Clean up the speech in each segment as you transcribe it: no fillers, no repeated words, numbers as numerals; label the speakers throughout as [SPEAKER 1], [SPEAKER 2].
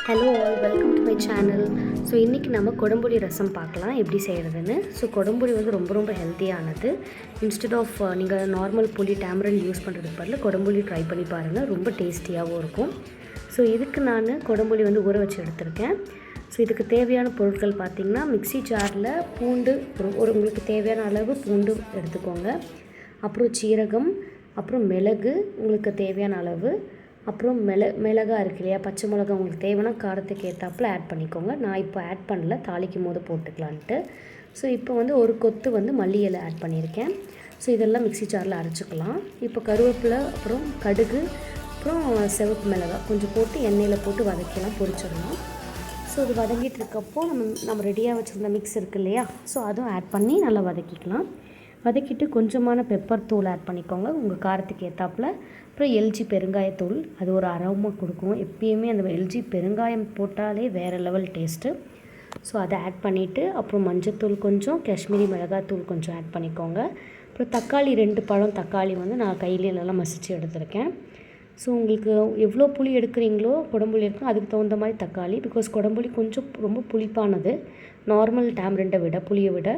[SPEAKER 1] Hello all, welcome to my channel. So இன்றைக்கி நம்ம கொடம்புளி ரசம் பார்க்கலாம் எப்படி செய்கிறதுன்னு. ஸோ கொடம்புளி வந்து ரொம்ப ரொம்ப ஹெல்த்தியானது. இன்ஸ்டெட் ஆஃப் நீங்கள் நார்மல் புளி டேமரன் யூஸ் பண்ணுறதுக்கு பதில் கொடம்புளி ட்ரை பண்ணி பாருங்கள், ரொம்ப டேஸ்டியாகவும் இருக்கும். ஸோ இதுக்கு நான் கொடம்புளி வந்து ஊற வச்சு எடுத்திருக்கேன். ஸோ இதுக்கு தேவையான பொருட்கள் பார்த்திங்கன்னா, மிக்ஸி ஜாரில் பூண்டு ஒரு உங்களுக்கு தேவையான அளவு பூண்டு எடுத்துக்கோங்க. அப்புறம் சீரகம், அப்புறம் மிளகு உங்களுக்கு தேவையான அளவு, அப்புறம் மிளகா இருக்கு இல்லையா, பச்சை மிளகா உங்களுக்கு தேவைன்னா காரத்துக்கு ஏற்றாப்புல ஆட் பண்ணிக்கோங்க. நான் இப்போ ஆட் பண்ணல, தாளிக்கும் போது போட்டுக்கலான்ட்டு. ஸோ இப்போ வந்து ஒரு கொத்து வந்து மல்லி இலை ஆட் பண்ணியிருக்கேன். ஸோ இதெல்லாம் மிக்ஸி ஜாரில் அரைச்சிக்கலாம். இப்போ கருவேப்பிலை, அப்புறம் கடுகு, அப்புறம் சிவப்பு மிளகாய் கொஞ்சம் போட்டு எண்ணெயில் போட்டு வதக்கிலாம் பொரிச்சிடலாம். ஸோ இது வதங்கிட்டு இருக்கப்போ நம்ம ரெடியாக வச்சுருந்த மிக்ஸ் இருக்குது இல்லையா, ஸோ அதுவும் ஆட் பண்ணி நல்லா வதக்கிக்கலாம். வதக்கிட்டு கொஞ்சமான பெப்பர் தூள் ஆட் பண்ணிக்கோங்க உங்கள் காரத்துக்கு ஏற்றாப்புல. அப்புறம் எல்ஜி பெருங்காயத்தூள், அது ஒரு அரோமா கொடுக்கும். எப்பயுமே அந்த எல்ஜி பெருங்காயம் போட்டாலே வேறு லெவல் டேஸ்ட்டு. ஸோ அதை ஆட் பண்ணிவிட்டு அப்புறம் மஞ்சத்தூள் கொஞ்சம், காஷ்மீரி மிளகாத்தூள் கொஞ்சம் ஆட் பண்ணிக்கோங்க. அப்புறம் தக்காளி 2 பழம் தக்காளி வந்து நான் கையிலே நல்லா மசித்து எடுத்திருக்கேன். ஸோ உங்களுக்கு எவ்வளோ புளி எடுக்கிறீங்களோ, குடம்புளி இருக்கும் அதுக்கு தகுந்த மாதிரி தக்காளி. பிகாஸ் குடம்புளி கொஞ்சம் ரொம்ப புளிப்பானது நார்மல் டேம்ரண்டை விட, புளியை விட.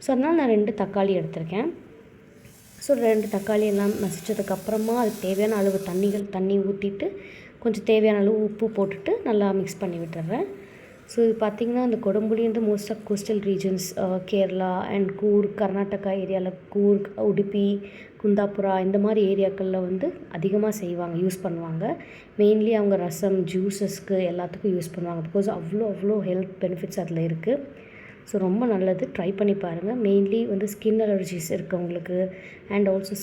[SPEAKER 1] ஸோ அதனால் நான் 2 தக்காளி எடுத்திருக்கேன். ஸோ 2 தக்காளி எல்லாம் மசித்ததுக்கப்புறமா அதுக்கு தேவையான அளவு தண்ணி ஊற்றிட்டு கொஞ்சம் தேவையான அளவு உப்பு போட்டுட்டு நல்லா மிக்ஸ் பண்ணி விட்டுறேன். ஸோ இது பார்த்திங்கன்னா, இந்த கொடம்புளி வந்து most of coastal regions, Kerala and Coorg, Karnataka ஏரியாவில் கூர்க், உடுப்பி, குந்தாபுரா இந்த மாதிரி ஏரியாக்களில் வந்து அதிகமாக செய்வாங்க, யூஸ் பண்ணுவாங்க. மெயின்லி அவங்க ரசம், ஜூஸஸ்க்கு எல்லாத்துக்கும் யூஸ் பண்ணுவாங்க. பிகாஸ் அவ்வளோ ஹெல்த் பெனிஃபிட்ஸ் அதில் இருக்குது. ஸோ ரொம்ப நல்லது, ட்ரை பண்ணி பாருங்கள். மெயின்லி வந்து ஸ்கின் அலர்ஜிஸ் இருக்கவங்களுக்கு அண்ட் ஆல்சோ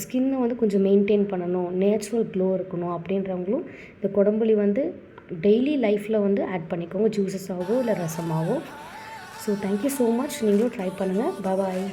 [SPEAKER 1] ஸ்கின்னை வந்து கொஞ்சம் மெயின்டைன் பண்ணணும், நேச்சுரல் க்ளோ இருக்கணும் அப்படின்றவங்களும் இந்த கொடம்புளி வந்து டெய்லி லைஃப்பில் வந்து ஆட் பண்ணிக்கோங்க, ஜூஸஸாகவோ இல்லை ரசமாகவோ. So thank you so much. நீங்களும் ட்ரை பண்ணுங்கள். பாய்.